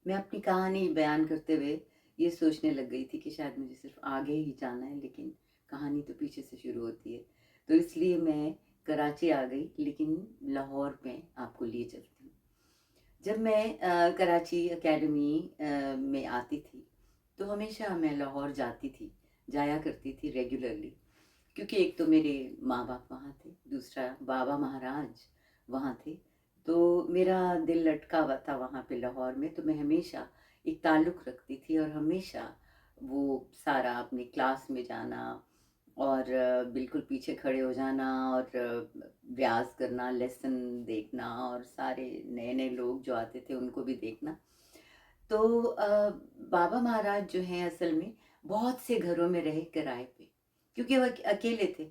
मैं अपनी कहानी बयान करते हुए ये सोचने लग गई थी कि शायद मुझे सिर्फ आगे ही जाना है, लेकिन कहानी तो पीछे से शुरू होती है। तो इसलिए मैं कराची आ गई, लेकिन लाहौर में आपको लिए चलती हूँ। जब मैं कराची एकेडमी में आती थी, तो हमेशा मैं लाहौर जाती थी, जाया करती थी रेगुलरली। क्योंकि एक तो मेरे माँ-बाप वहाँ थे, दूसरा बाबा महाराज वहाँ थे, तो मेरा दिल लटका हुआ था वहाँ पे लाहौर में, तो मैं हमेशा एक ताल्लुक़ रखती थी और हमेशा वो सारा अपनी क्लास में जाना और बिल्कुल पीछे खड़े हो जाना और रियाज़ करना, लेसन देखना और सारे नए-नए लोग जो आते थे उनको भी देखना। तो बाबा महाराज जो हैं असल में बहुत से घरों में रह कर आए थे, क्योंकि वो अकेले थे।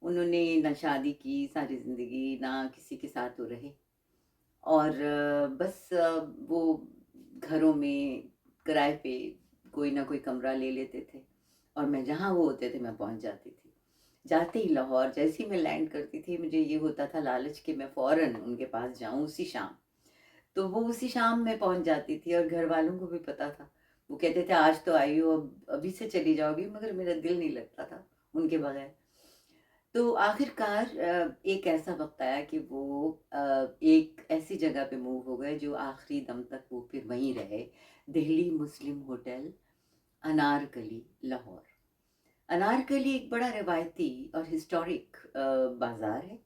उन्होंने ना शादी की सारी ज़िंदगी, ना किसी के साथ वो रहे और बस वो घरों में किराए पे कोई ना कोई कमरा ले लेते थे और मैं जहाँ वो होते थे मैं पहुँच जाती थी। जाते ही लाहौर जैसे ही मैं लैंड करती थी, मुझे ये होता था लालच कि मैं फ़ौरन उनके पास जाऊँ उसी शाम। तो वो उसी शाम में पहुँच जाती थी और घरवालों को भी पता था। वो कहते थे आज तो आई हो, अब अभी से चली जाओगी, मगर मेरा दिल नहीं लगता था उनके बगैर। तो आखिरकार एक ऐसा वक़्त आया कि वो एक ऐसी जगह पे मूव हो गए जो आखिरी दम तक वो फिर वहीं रहे, दिल्ली मुस्लिम होटल, अनारकली, लाहौर। अनारकली एक बड़ा रिवायती और हिस्टोरिक बाज़ार है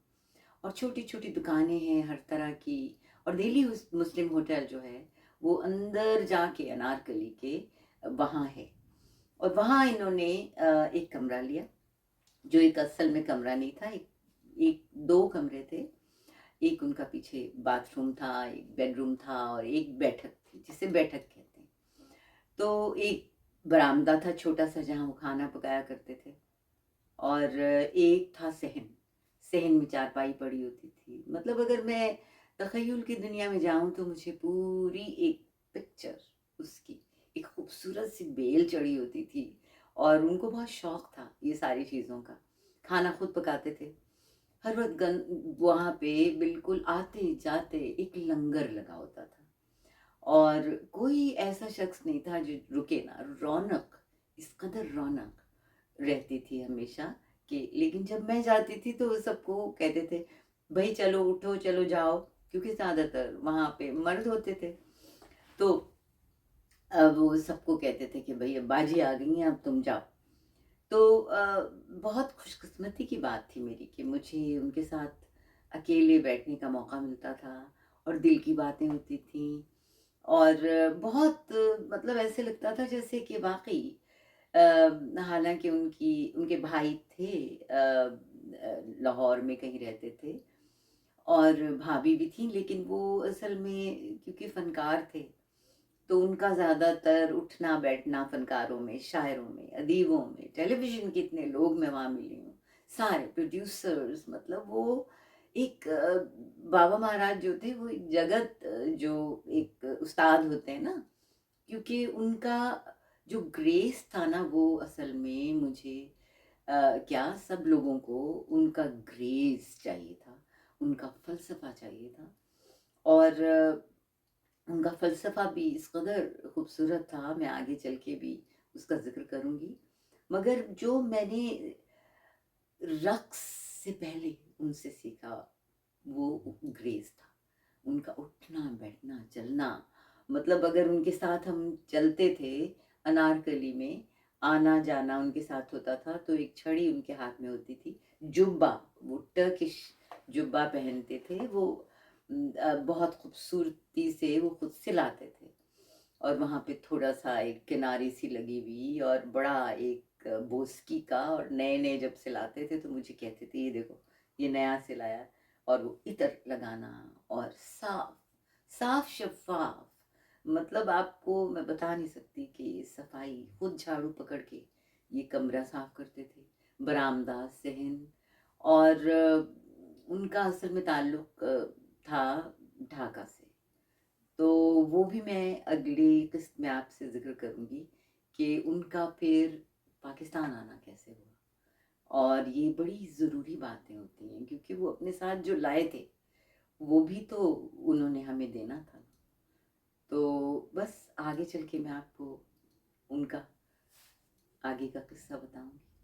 और छोटी-छोटी दुकानें हैं हर तरह की। और दिल्ली मुस्लिम होटल जो है, वो अंदर जाके अनारकली के वहाँ है और वहाँ इन्होंने एक कमरा लिया, जो एक असल में कमरा नहीं था, एक एक 2 कमरे थे। एक उनका पीछे बाथरूम था, एक बेडरूम था और एक बैठक थी, जिसे बैठक कहते हैं। तो एक बरामदा था छोटा-सा जहाँ वो खाना पकाया करते थे और एक था सहन। सहन में चारपाई पड़ी होती थी। मतलब अगर मैं तख़य्युल की दुनिया में जाऊँ तो मुझे पूरी एक पिक्चर उसकी, एक खूबसूरत सी बेल चढ़ी होती थी और उनको बहुत शौक था ये सारी चीज़ों का। खाना खुद पकाते थे। हर वक़्त वहाँ पे बिल्कुल आते-जाते एक लंगर लगा होता था और कोई ऐसा शख़्स नहीं था जो रुके ना। रौनक, इस कदर रौनक रहती थी हमेशा कि लेकिन जब मैं जाती थी तो सबको कहते थे, भई चलो उठो, चलो जाओ, क्योंकि ज़्यादातर वहाँ पे मर्द होते थे। तो वो सबको कहते थे कि भई अब बाजी आ गई हैं, अब तुम जाओ। तो बहुत खुशकिस्मती की बात थी मेरी कि मुझे उनके साथ अकेले बैठने का मौका मिलता था और दिल की बातें होती थीं और बहुत मतलब ऐसे लगता था जैसे कि वाक़ई हालाँकि उनके भाई थे, लाहौर में कहीं रहते थे और भाभी भी थीं, लेकिन वो असल में क्योंकि फ़नकार थे, तो उनका ज़्यादातर उठना-बैठना फ़नकारों में, शायरों में, अदीबों में, टेलीविज़न के इतने लोग मैं वहाँ मिली हूँ, सारे प्रोड्यूसर्स, मतलब वो एक बाबा महाराज जो थे वो एक जगत जो एक उस्ताद होते हैं ना, क्योंकि उनका जो ग्रेस था ना वो असल में मुझे क्या सब लोगों को उनका ग्रेस चाहिए था, उनका फ़लसफ़ा चाहिए था और उनका फ़लसफ़ा भी इस कदर खूबसूरत था, मैं आगे चल के भी उसका ज़िक्र करूँगी। मगर जो मैंने रक़्स से पहले उनसे सीखा, वो ग्रेस था। उनका उठना, बैठना, चलना, मतलब अगर उनके साथ हम चलते थे अनारकली में, आना-जाना उनके साथ होता था, तो एक छड़ी उनके हाथ में होती थी, जुब्बा, वो टर्किश जुब्बा पहनते थे, वो बहुत खूबसूरती से वो खुद सिलाते थे और वहाँ पे थोड़ा-सा एक किनारी सी लगी हुई और बड़ा एक बोस्की का, और नए-नए जब सिलाते थे तो मुझे कहते थे, "ये देखो, ये नया सिलाया है।" और वो इत्र लगाना और साफ, साफ शफ़ाफ, मतलब आपको मैं बता नहीं सकती कि सफाई, खुद झाड़ू पकड़ के ये कमरा साफ करते थे, बरामदा, सहन। और उनका असल में ताल्लुक था ढाका से। तो वो भी मैं अगली किस्त में आपसे ज़िक्र करूँगी कि उनका फिर पाकिस्तान आना कैसे हुआ। और ये बड़ी ज़रूरी बातें होती हैं क्योंकि वो अपने साथ जो लाए थे, वो भी तो उन्होंने हमें देना था। तो आगे चल के मैं आपको उनका आगे का किस्सा बताऊंगी।